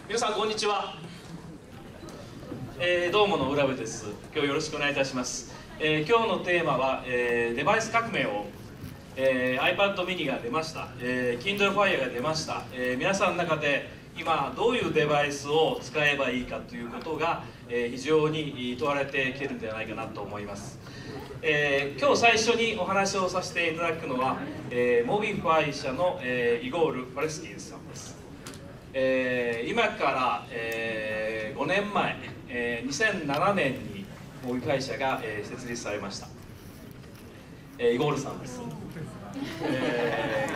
皆さんこんにちは。ドーモの浦部です。今日よろしくお願いいたします。今日のテーマは、デバイス革命を、iPad mini が出ました、Kindle Fire が出ました、皆さんの中で今どういうデバイスを使えばいいかということが、非常に問われてきているんではないかなと思います。今日最初にお話をさせていただくのは、Mobify 社の、イゴール・ファレスキーさんです。今から、5年前、2007年にMobify社が、設立されました、イゴールさんです。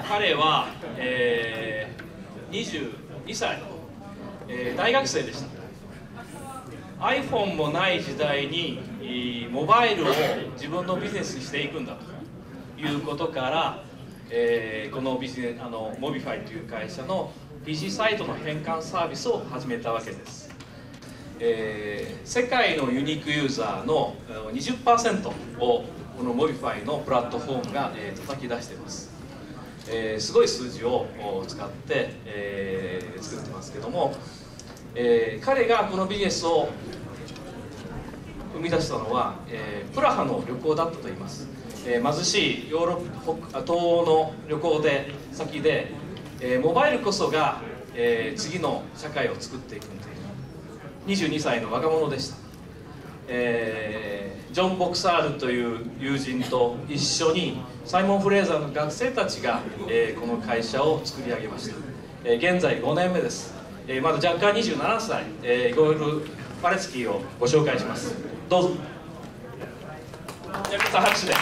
彼は、22歳、大学生でした。iPhone もない時代にモバイルを自分のビジネスにしていくんだということから、このMobify という会社の PC サイトの変換サービスを始めたわけです。世界のユニークユーザーの 20% をこの Mobify のプラットフォームが叩き出しています。すごい数字を使って、作ってますけども、彼がこのビジネスを生み出したのは、プラハの旅行だったといいます。貧しいヨーロッパ東欧の旅行で先で、モバイルこそが、次の社会を作っていくんだという22歳の若者でした。ジョン・ボクサールという友人と一緒にサイモン・フレーザーの学生たちが、この会社を作り上げました。現在5年目です。まだ若干27歳、イゴール・ファレスキーをご紹介します。どうぞ。皆さん拍手で。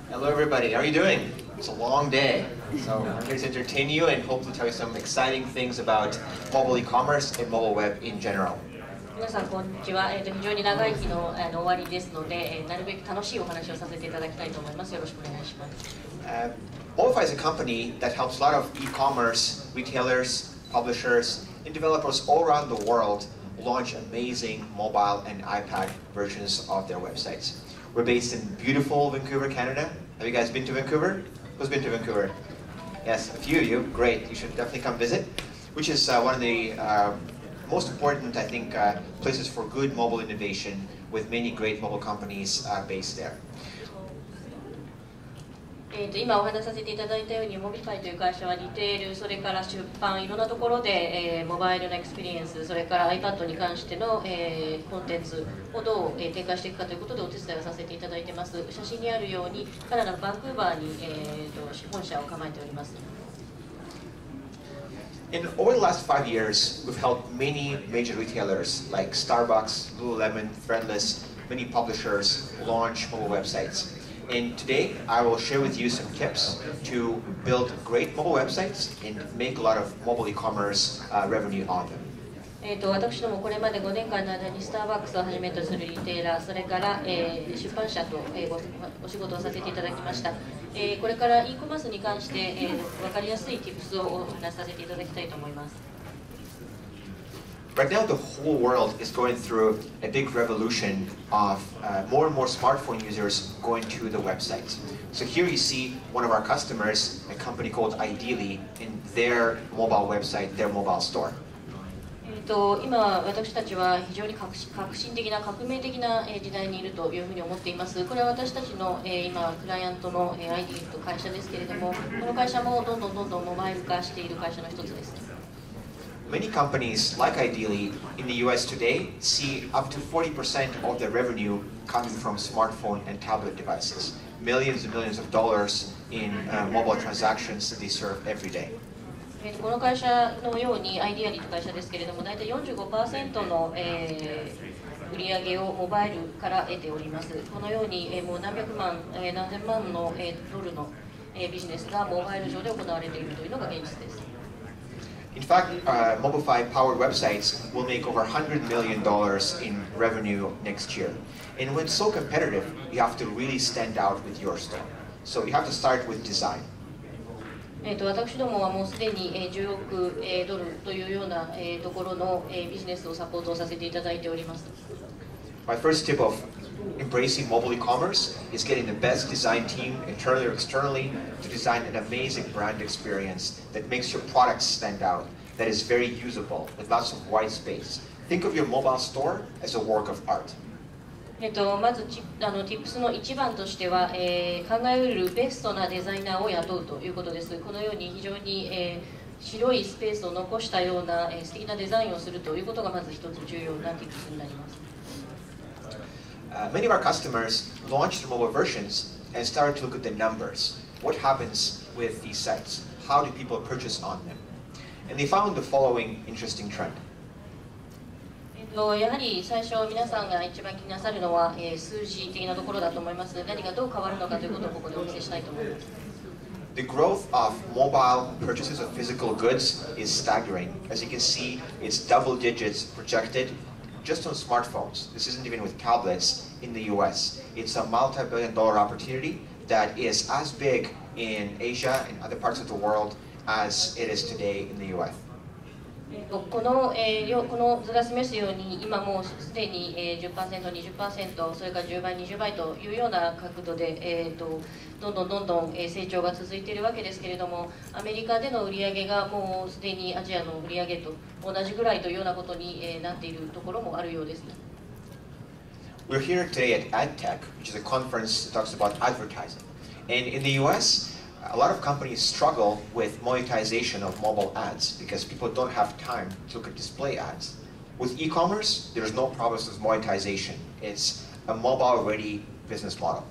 Hello everybody, how are you doing? It's a long day, so I'm here to entertain you and hopefully tell you some exciting things about mobile e-commerce and mobile web in general. 皆さんこんにちは。非常に長い日の終わりですので、なるべく楽しいお話をさせていただきたいと思います。よろしくお願いします。Mobify is a company that helps a lot of e-commerce retailers, publishers, and developers all around the world launch amazing mobile and iPad versions of their websites. We're based in beautiful Vancouver, Canada. Have you guys been to Vancouver? Who's been to Vancouver? Yes, a few of you. Great. You should definitely come visit, which is one of the most important, I think, places for good mobile innovation with many great mobile companies based there. 今お話しさせていただいたように、Mobify という会社はリテール、それから出版、いろんなところで、モバイルのエクスペリエンス、それから iPad に関しての、コンテンツをどう、展開していくかということでお手伝いをさせていただいています。写真にあるように、カナダのバンクーバーに、本社を構えております。In over the last 5 years, we've helped many major retailers like Starbucks, Lululemon, Threadless, many publishers launch mobile websites. And today, I will share with you some tips to build great mobile websites and make a lot of mobile e-commerce revenue on them. 私どもこれまで5年間の間にスターバックスをはじめとするリテーラー、それから、出版社と、お仕事をさせていただきました。これから e コマースに関して、分かりやすい tips をお話しさせていただきたいと思います。Right now, the whole world is going through a big revolution of more and more smartphone users going to the websites. So here you see one of our customers, a company called Ideally, in their mobile website, their mobile store. 今、私たちは非常に革新的な、革命的な時代にいるというふうに思っています。これは私たちの今、クライアントの Ideally という会社ですけれども、この会社もどんどんモバイル化している会社の一つです。Many companies, like Ideally, in the US today, see up to 40% of their revenue coming from smartphone and tablet devices. Millions and millions of dollars in mobile transactions that they serve every day. この会社のように、アイディアリーという会社ですけれども、大体 45% の、売り上げをモバイルから得ております。このように、もう何百万、何千万の、ドルの、ビジネスがモバイル上で行われているというのが現実です。In fact, Mobify-powered websites will make over $100 million in revenue next year. And when it's so competitive, you have to really stand out with your store. So you have to start with design. 私どもはもうすでに10億ドルというようなところのビジネスをサポートさせていただいております。My first tip of Embracing mobile e-commerce is getting the best design team, internally or externally, to design an amazing brand experience that makes your products stand out, that is very usable, with lots of white space. Think of your mobile store as a work of art. まずTips の一番としては、考えうるベストなデザイナーを雇うということです。このように非常に、広いスペースを残したような、素敵なデザインをするということがまず一つ重要な Tips になります。Many of our customers launched their mobile versions and started to look at the numbers. What happens with these sites? How do people purchase on them? And they found the following interesting trend. やはり最初皆さんが一番気になさるのは、数字的なところだと思います。何がどう変わるのかということをここでお見せしたいと思います。The growth of mobile purchases of physical goods is staggering. As you can see, it's double digits projected just on smartphones. This isn't even with tablets in the US. It's a multi-billion-dollar opportunity that is as big in Asia and other parts of the world as it is today in the US. この図が示すように今もうすでに 10%、20%、それから10倍、20倍というような角度で、どんどん成長が続いているわけですけれども、アメリカでの売り上げがもうすでにアジアの売り上げと同じぐらいというようなことになっているところもあるようです。We're here today at AdTech, which is a conference that talks about advertising. And in the US, a lot of companies struggle with monetization of mobile ads because people don't have time to look at display ads. With e-commerce, there's no problems with monetization. It's a mobile-ready business model.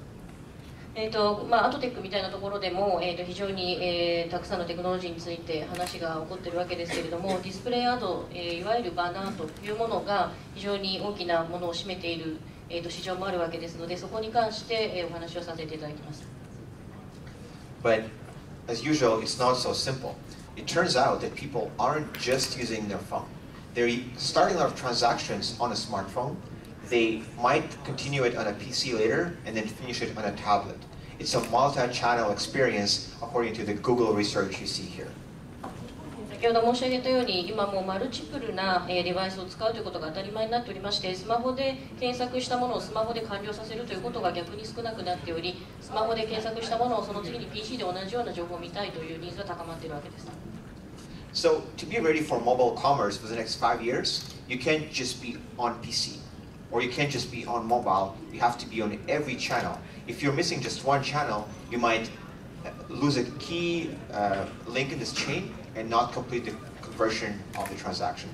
アドテックみたいなところでも、非常に、たくさんのテクノロジーについて話が起こっているわけですけれども、ディスプレイアド、いわゆるバナーというものが非常に大きなものを占めている、市場もあるわけですので、そこに関して、お話をさせていただきます。But as usual, it's not so simple. It turns out that people aren't just using their phone. They're starting a lot of transactions on a smartphone. They might continue it on a PC later and then finish it on a tablet. It's a multi-channel experience according to the Google research you see here. 先ほど申し上げたように今もうマルチプルなデバイスを使うということが当たり前になっておりまして、スマホで検索したものをスマホで完了させるということが逆に少なくなっており、スマホで検索したものをその次に PC で同じような情報を見たいというニーズが高まっているわけです。So to be ready for mobile commerce for the next 5 years, you can't just be on PC or you can't just be on mobile. You have to be on every channel. If you're missing just one channel, you might lose a key link in this chain and not complete the conversion of the transaction.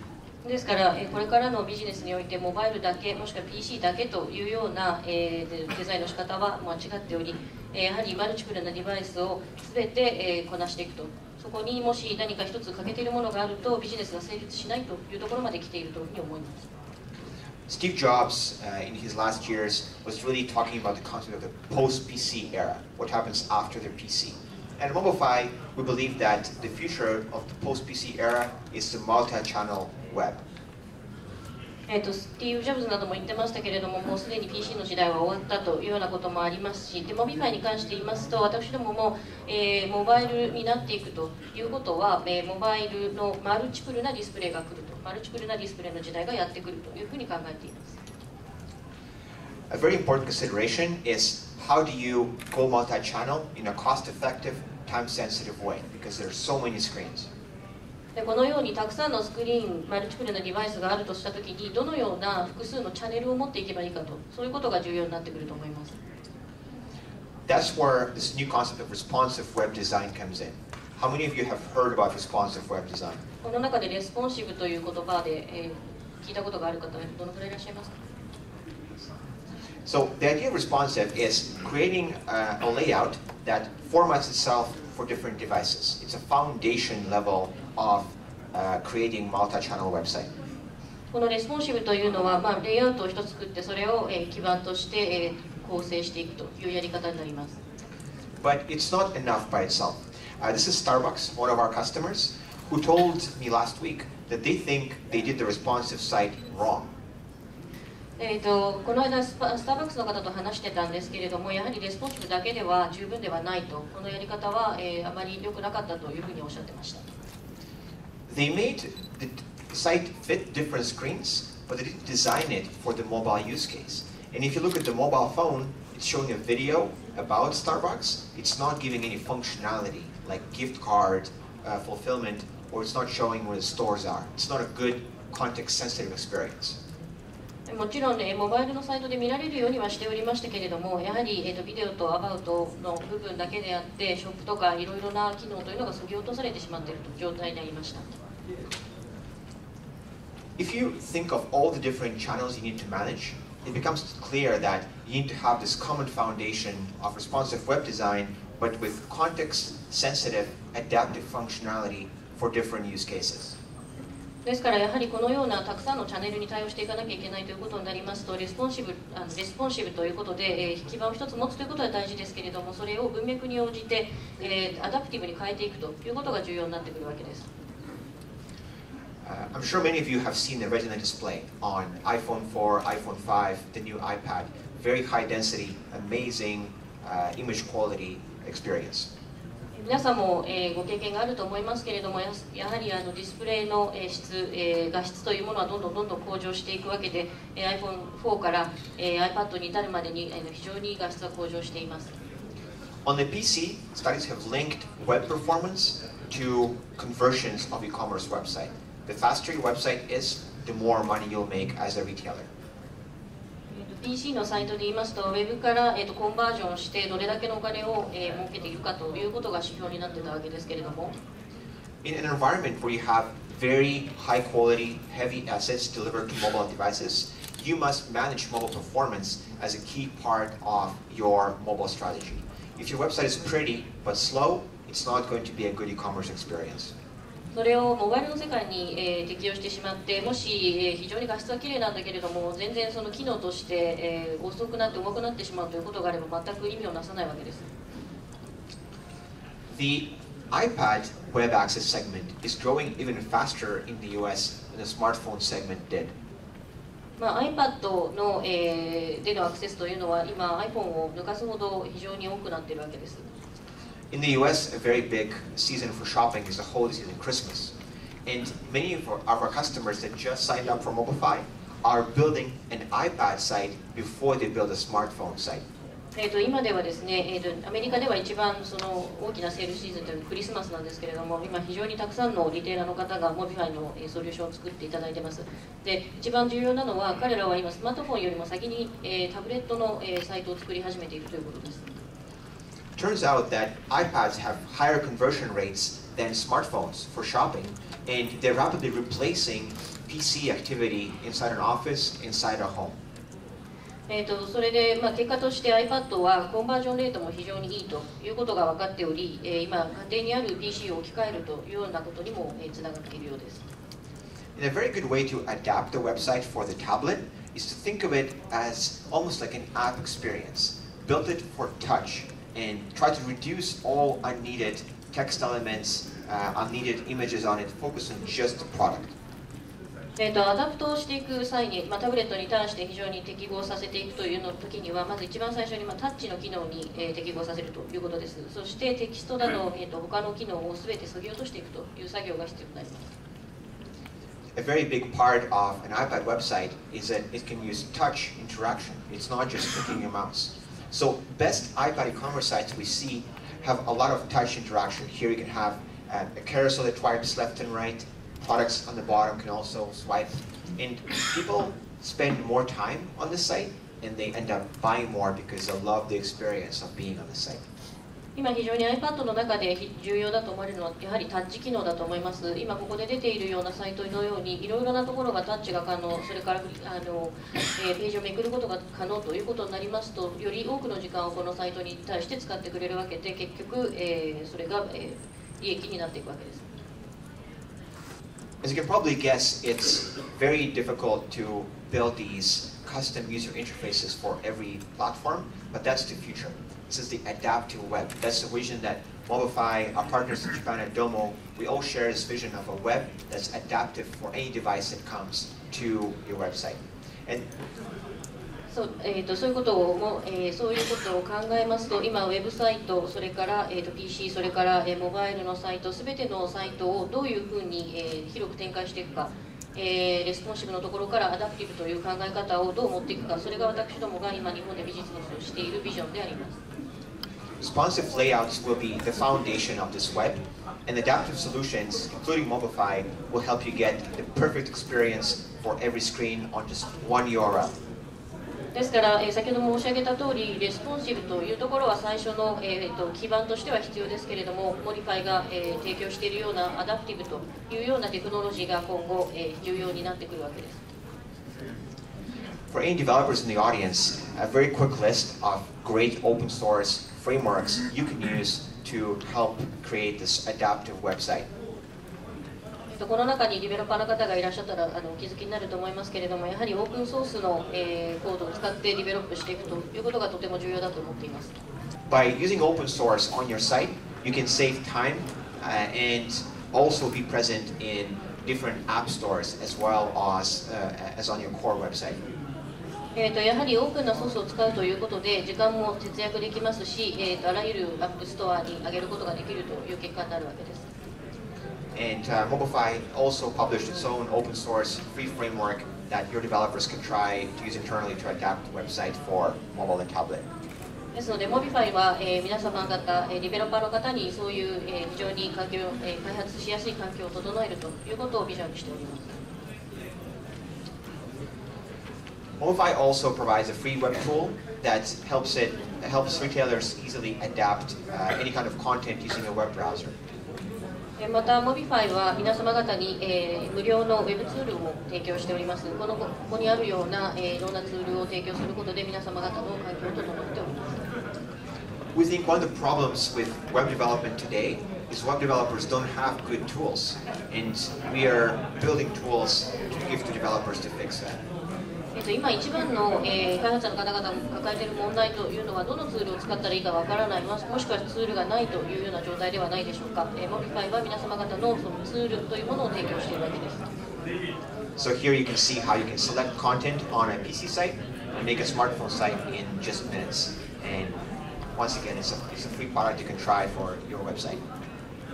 ですからこれからのビジネスにおいてモバイルだけもしくは PC だけというようなデザインの仕方は間違っており、やはりマルチプルなデバイスを全てこなしていくと、そこにもし何か一つ欠けているものがあるとビジネスが成立しないというところまで来ているというふうに思います。Steve Jobs, in his last years, was really talking about the concept of the post-PC era, what happens after the PC. And at Mobify, we believe that the future of the post-PC era is the multi-channel web. スティーブ・ジョブズなども言ってましたけれども、もうすでに PC の時代は終わったというようなこともありますし、でMobifyに関して言いますと、私どもも、モバイルになっていくということは、モバイルのマルチプルなディスプレイが来ると、マルチプルなディスプレイの時代がやってくるというふうに考えています。A very important consideration is how do you go multi-channel in a cost-effective, time-sensitive way, because there are so many screens. このようにたくさんのスクリーン、マルチプルなデバイスがあるとしたときに、どのような複数のチャンネルを持っていけばいいかと、そういうことが重要になってくると思います。That's where this new concept of responsive web design comes in. How many of you have heard about responsive web design? この中でレスポンシブという言葉で、聞いたことがある方はどのくらいいらっしゃいますか？ So the idea of responsive is creating a layout that formats itself for different devices. It's a foundation level of creating multi-channel website. このレスポンシブというのは、レイアウトを一つ作ってそれを、基盤として、構成していくというやり方になります。But it's not enough by itself. This is Starbucks, one of our customers, who told me last week that they think they did the responsive site wrong. この間スターバックスの方と話してたんですけれども、やはりレスポンシブだけでは十分ではないと、このやり方は、あまり良くなかったというふうにおっしゃってました。They made the site fit different screens, but they didn't design it for the mobile use case. And if you look at the mobile phone, it's showing a video about Starbucks. It's not giving any functionality like gift card fulfillment, or it's not showing where the stores are. It's not a good context-sensitive experience. もちろん、モバイルのサイトで見られるようにはしておりましたけれども、やはり、ビデオとアバウトの部分だけであって、ショップとかいろいろな機能というのが削ぎ落とされてしまっている状態になりました。If you think of all the different channels you need to manage, it becomes clear that you need to have this common foundation of responsive web design, but with context-sensitive, adaptive functionality for different use cases. ですからやはりこのようなたくさんのチャンネルに対応していかなきゃいけないということになりますと、レスポンシブということで、基盤を一つ持つということは大事ですけれども、それを文脈に応じて、アダプティブに変えていくということが重要になってくるわけです。I'm sure many of you have seen the Retina display on iPhone 4, iPhone 5, the new iPad. Very high density, amazing image quality experience. 皆さんも、ご経験があると思いますけれども、やはりディスプレイの質、画質というものはどんどん向上していくわけで、iPhone 4から、iPad に至るまでに非常に画質が向上しています。On the PC, studies have linked web performance to conversions of e-commerce website. The faster your website is, the more money you'll make as a retailer. PC のサイトで言いますと、ウェブから、コンバージョンしてどれだけのお金を、儲けているかということが指標になってたわけですけれども、In an environment where you have very high quality, heavy assets delivered to mobile devices, you must manage mobile performance as a key part of your mobile strategy. If your website is pretty but slow, it's not going to be a good e-commerce experience. それをモバイルの世界に、適用してしまって、もし、非常に画質は綺麗なんだけれども、全然その機能として、遅くなって重くなってしまうということがあれば、全く意味をなさないわけです。The iPad web access segment is growing even faster in the US than the smartphone segment did. iPad の、でのアクセスというのは、今 iPhone を抜かすほど非常に多くなっているわけです。In the US, a very big season for shopping is the holiday season, Christmas. And many of our customers that just signed up for Mobify are building an iPad site before they build a smartphone site. 今ではですね、アメリカでは一番その大きなセールシーズンというのはクリスマスなんですけれども、今非常にたくさんのリテイラーの方が Mobify のソリューションを作っていただいています。で、一番重要なのは彼らは今スマートフォンよりも先に、タブレットの、サイトを作り始めているということです。Turns out that iPads have higher conversion rates than smartphones for shopping, and they're rapidly replacing PC activity inside an office, inside a home. それで、結果として iPad はコンバージョンレートも非常にいいということが分かっており、今家庭にある PC を置き換えるというようなことにもつながっているようです。And a very good way to adapt the website for the tablet is to think of it as almost like an app experience. Build it for touch and try to reduce all unneeded text elements, unneeded images on it, focus on just the product. アダプトをしていく際に、タブレットに対して非常に適合させていくというの時には、まず一番最初に、タッチの機能に、適合させるということです。そしてテキストなど、他の機能を全て削ぎ落としていくという作業が必要になります。A very big part of an iPad website is that it can use touch interaction. It's not just clicking your mouse. So best iPad e-commerce sites we see have a lot of touch interaction. Here you can have a carousel that swipes left and right. Products on the bottom can also swipe. And people spend more time on the site and they end up buying more because they love the experience of being on the site. 今非常に iPad の中で重要だと思われるのはやはりタッチ機能だと思います。今ここで出ているようなサイトのようにいろいろなところがタッチが可能、それからページをめくることが可能ということになりますと、より多くの時間をこのサイトに対して使ってくれるわけで、結局、それが、利益になっていくわけです。As you can probably guess, it's very difficult to build these custom user interfaces for every platform, but that's the future. This is the adaptive web. That's the vision that Mobify, our partners in Japan at Domo, we all share this vision of a web that's adaptive for any device that comes to your website. And そういうことを考えますと、今ウェブサイト、それから、PC、それから、モバイルのサイト、すべてのサイトをどういうふうに、広く展開していくか、レスポンシブのところからアダプティブという考え方をどう持っていくか、それが私どもが今日本でビジネスをしているビジョンであります。Responsive layouts will be the foundation of this web, and adaptive solutions, including Mobify, will help you get the perfect experience for every screen on just one URL. ですから、先ほど申し上げた通り、レスポンシブというところは最初の、基盤としては必要ですけれども、Mobifyが、提供しているようなアダプティブというようなテクノロジーが今後、重要になってくるわけです。For any developers in the audience, a very quick list of great open source frameworks you can use to help create this adaptive website. この中にディベロッパーの方がいらっしゃったらお気づきになると思いますけれども、やはりオープンソースの、コードを使ってディベロップしていくということがとても重要だと思っています。By using open source on your site, you can save time and also be present in different app stores as well as on your core website. やはりオープンなソースを使うということで時間も節約できますし、あらゆるアップストアに上げることができるという結果になるわけです。And Mobify also published its own open source free framework that your developers can try to use internally to adapt the website for mobile and tablet. ですので、Mobify は、皆様方、ディベロッパーの方にそういう、非常に開発しやすい環境を整えるということをビジョンにしております。Mobify also provides a free web tool that helps retailers easily adapt any kind of content using a web browser. また、Mobify は皆様方に、無料のウェブツールも提供しております。ここにあるような、いろんなツールを提供することで皆様方の環境を整えております。We think one of the problems with web development today is web developers don't have good tools, and we are building tools to give to developers to fix that. 今一番の、開発者の方々が抱えている問題というのはどのツールを使ったらいいかわからない、もしくはツールがないというような状態ではないでしょうか。Mobify は皆様方のそのツールというものを提供しているわけです。So here you can see how you can select content on a PC site and make a smartphone site in just minutes. And once again, it's a free product you can try for your website.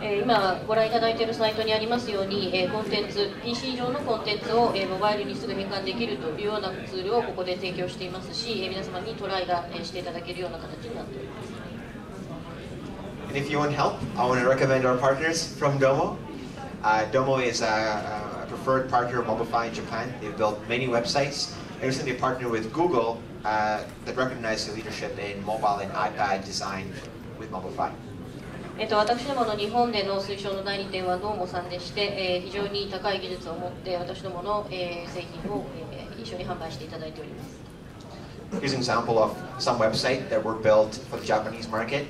今ご覧いただいているサイトにありますように、コンテンツ、PC 上のコンテンツを、モバイルにすぐ変換できるというようなツールをここで提供していますし、皆様にトライが、していただけるような形になっております。And if you want help, I want to recommend our partners from Domo. Domo is a preferred partner of Mobify in Japan. They've built many websites. They recently partnered with Google that recognized their leadership in mobile and iPad design with Mobify. 私どもの日本での推奨の代理店はドーモさんでして、非常に高い技術を持って私どもの、製品を、一緒に販売していただいております。Here's an example of some website that were built for the Japanese market.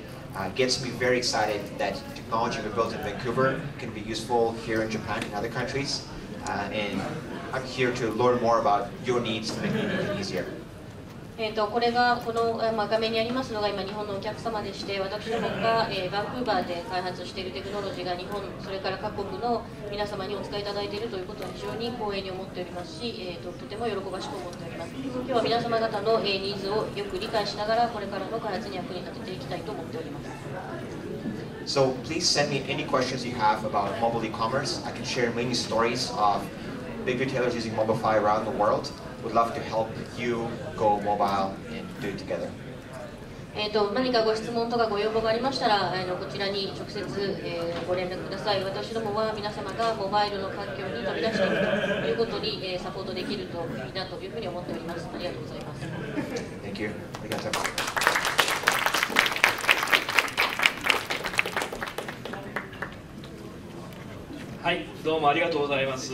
Gets me very excited that technology we built in Vancouver can be useful here in Japan and other countries. And I'm here to learn more about your needs to make it easier. これがこの、画面にありますのが今日本のお客様でして、私どもが、バンクーバーで開発しているテクノロジーが日本、それから各国の皆様にお使いいただいているということは非常に光栄に思っておりますし、とても喜ばしく思っております。今日は皆様方の、ニーズをよく理解しながらこれからの開発に役に立てていきたいと思っております。So please send me any questions you have about mobile e-commerce. I can share many stories of big retailers using Mobify around the world. Would love to help you go mobile and do it together. 何かご質問とかご要望がありましたら、こちらに直接、ご連絡ください。私どもは皆様がモバイルの環境に飛び出していくということに、サポートできるといいなというふうに思っております。ありがとうございます。Thank you. ありがとう。はい、どうもありがとうございます。